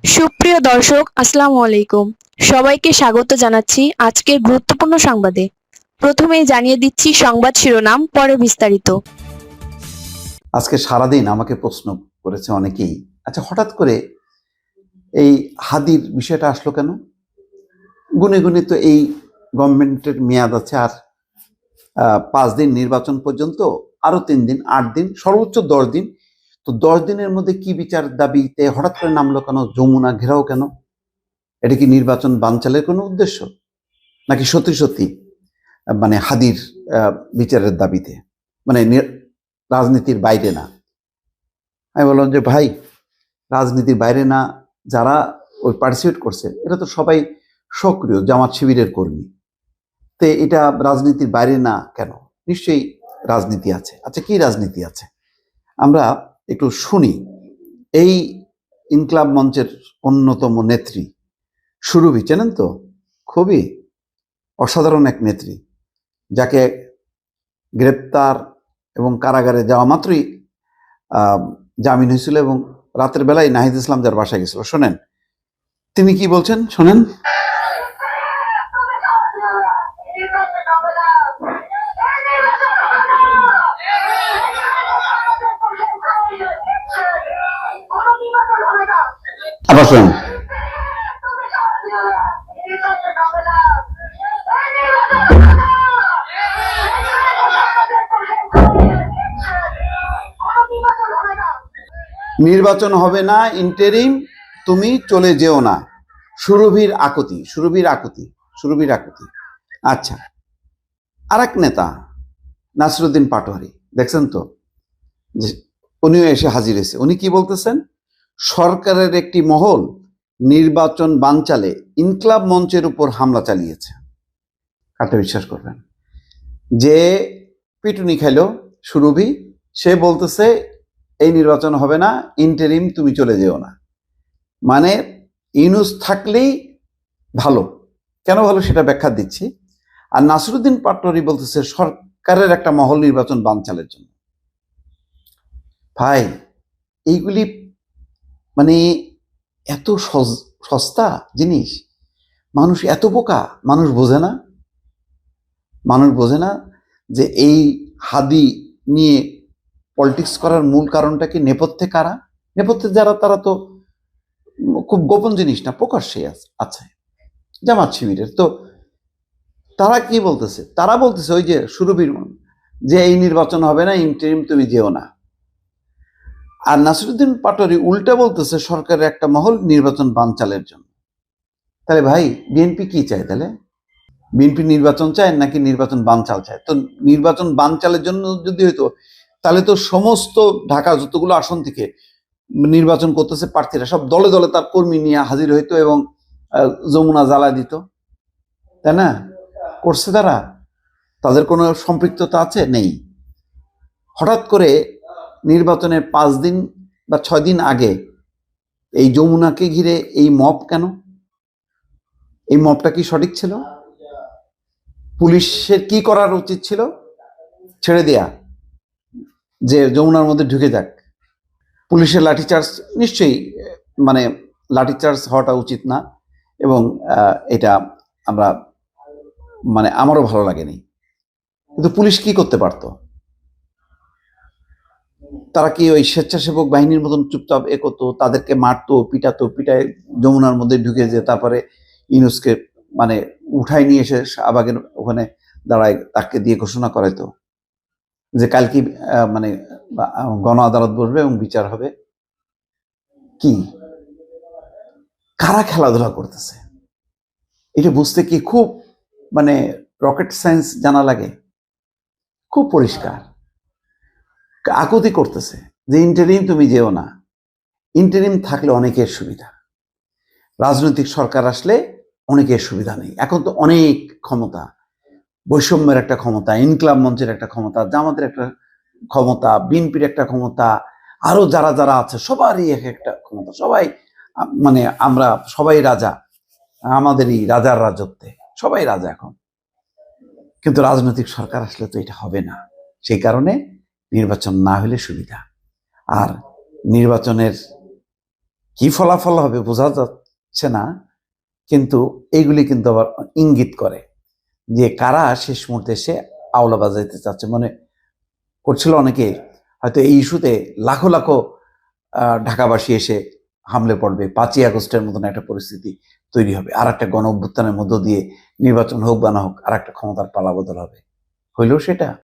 সুপ্রিয় দর্শক, আসসালামু আলাইকুম। সবাইকে স্বাগত জানাচ্ছি আজকের গুরুত্বপূর্ণ সংবাদে। প্রথমেই জানিয়ে দিচ্ছি সংবাদ শিরোনাম, পরে বিস্তারিত। আজকে সারাদিন আমাকে প্রশ্ন করেছে অনেকেই, আচ্ছা হঠাৎ করে এই হাদির বিষয়টা আসলো কেন? গুনে গুনে তো এই গভর্নমেন্টের মেয়াদ আছে আর 5 দিন নির্বাচন পর্যন্ত, আরো 3 দিন, 8 দিন, সর্বোচ্চ 10 দিন। তো 10 দিনের মধ্যে কি বিচার দাবিতে হঠাৎ করে নামলো কেন? যমুনা ঘেরাও কেন? এটা কি নির্বাচন বানচালের কোনো উদ্দেশ্য, নাকি সত্যি সত্যি মানে হাদির বিচারের দাবিতে, মানে রাজনীতির বাইরে না? আমি বললাম যে ভাই, রাজনীতির বাইরে না, যারা ওই পার্টিসিপেট করছে এরা তো সবাই সক্রিয় জামাত শিবিরের কর্মী। তো এটা রাজনীতির বাইরে না কেন? নিশ্চয়ই রাজনীতি আছে। আচ্ছা, কি রাজনীতি আছে আমরা একটু শুনি। এই ইনকলাব মঞ্চের অন্যতম নেত্রী সুরভি, চেনেন তো? খুবই অসাধারণ এক নেত্রী, যাকে গ্রেপ্তার এবং কারাগারে যাওয়া মাত্রই জামিন হয়েছিল এবং রাতের বেলায় নাহিদ ইসলাম যার বাসায় গেছিল। শোনেন তিনি কি বলছেন, শোনেন। আবার শোনেন। নির্বাচন হবে না, ইন্টারিম, তুমি চলে যেও না। সুরভির আকুতি, সুরভির আকুতি, সুরভির আকুতি। আচ্ছা, আরেক নেতা নাসিরুদ্দিন পাটোয়ারি, দেখছেন তো যে উনিও এসে হাজির হয়েছে। উনি কি বলতেছেন? সরকারের একটি মহল নির্বাচন বানচালে ইনকলাব মঞ্চের উপর হামলা চালিয়েছে। কাটা বিশ্বাস করবেন? যে পিটুনি খাইলো সুরভি, সে বলতেছে এই নির্বাচন হবে না, ইন্টারিম, তুমি চলে যেও না। মানে ইউনূস থাকলেই ভালো। কেন ভালো সেটা ব্যাখ্যা দিচ্ছি। আর নাসিরুদ্দিন পাটোয়ারি বলতেছে সরকারের একটা মহল নির্বাচন বানচালের জন্য। ভাই, এইগুলি মানে এত সস্তা জিনিস, মানুষ এত বোকা, মানুষ বোঝে না। মানুষ বোঝে না যে এই হাদি নিয়ে পলিটিক্স করার মূল কারণটা কি? নেপথ্যে কারা? নেপথ্যে যারা, তারা তো খুব গোপন জিনিস না, প্রকাশ্যে আছে, জামাত শিবিরের। তো তারা কি বলতেছে? তারা বলতেছে ওই যে সুরভির, যে এই নির্বাচন হবে না, ইন্টারিম, তুমি যেও না। আর নাসিরুদ্দিন পাটোয়ারি উল্টা বলতেছে সরকারের একটা মহল নির্বাচন বানচালের জন্য। তাহলে ভাই, বিএনপি কি চায়? তাহলে বিএনপি নির্বাচন চায় নাকি নির্বাচন বানচাল চায়? তো নির্বাচন বানচালের জন্য যদি হইতো, তাহলে তো সমস্ত ঢাকা যতগুলো আসন থেকে নির্বাচন করতেছে প্রার্থীরা সব দলে দলে তার কর্মী নিয়ে হাজির হইতো এবং যমুনা জ্বালা দিত, তাই না? করছে তারা? তাদের কোনো সম্পৃক্ততা আছে? নেই। হঠাৎ করে নির্বাচনের 5 দিন বা 6 দিন আগে এই যমুনাকে ঘিরে এই মব কেন? এই মবটা কি সঠিক ছিল? পুলিশের কি করার উচিত ছিল? ছেড়ে দেয়া, যে যমুনার মধ্যে ঢুকে যাক। পুলিশের লাঠিচার্জ নিশ্চয়ই, মানে লাঠিচার্জ হওয়াটা উচিত না, এবং এটা আমরা, মানে আমারও ভালো লাগেনি। কিন্তু পুলিশ কি করতে পারতো? তারা কি ওই স্বেচ্ছাসেবক বাহিনীর মতন চুপচাপ এ করতো? তাদেরকে মারতো, পিটাতো, পিটায় যমুনার মধ্যে ঢুকে যে তারপরে ইউনূসকে মানে উঠাই নিয়ে এসে শাহবাগের ওখানে দাঁড়ায় তাকে দিয়ে ঘোষণা করাইতো যে কালকে মানে গণ আদালত বসবে এবং বিচার হবে? কি, কারা খেলাধুলা করতেছে এটা বুঝতে কি খুব মানে রকেট সায়েন্স জানা লাগে? খুব পরিষ্কার আকুতি করতেছে যে ইন্টারিম, তুমি যেও না। ইন্টারিম থাকলে অনেকের সুবিধা, রাজনৈতিক সরকার আসলে অনেকের সুবিধা নেই। এখন তো অনেক ক্ষমতা, বৈষম্যের একটা ক্ষমতা, ইনকলাব মঞ্চের একটা ক্ষমতা, জামাতের একটা ক্ষমতা, বিএনপির একটা ক্ষমতা, আরো যারা যারা আছে সবারই এক একটা ক্ষমতা। সবাই মানে আমরা সবাই রাজা, আমাদেরই রাজার রাজত্বে সবাই রাজা এখন। কিন্তু রাজনৈতিক সরকার আসলে তো এটা হবে না। সেই কারণে নির্বাচন না হলে সুবিধা। আর নির্বাচনের কি ফলাফল হবে বোঝা যাচ্ছে না, কিন্তু এইগুলি কিন্তু আবার ইঙ্গিত করে যে কারা শেষ মুহূর্তে এসে আওলা বাজাইতে চাচ্ছে। মনে করছিল অনেকে হয়তো এই ইস্যুতে লাখো লাখো ঢাকাবাসী এসে হামলে পড়বে, 5ই আগস্টের মতন একটা পরিস্থিতি তৈরি হবে, আর একটা গণ অভ্যুত্থানের মধ্য দিয়ে নির্বাচন হোক বা না হোক আর একটা ক্ষমতার পালাবদল হবে। হইলেও সেটা